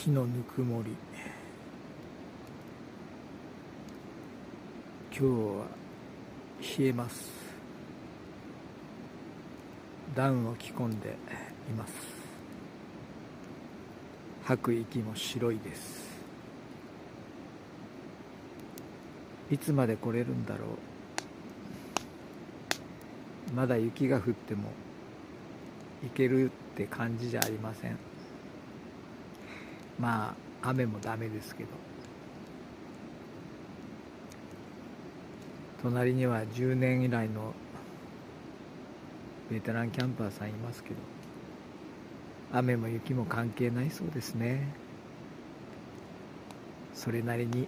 秋のぬくもり。今日は冷えます。ダウンを着込んでいます。吐く息も白いです。いつまで来れるんだろう。まだ雪が降っても行けるって感じじゃありません。まあ雨もダメですけど、隣には10年以来のベテランキャンパーさんいますけど、雨も雪も関係ないそうですね。それなりに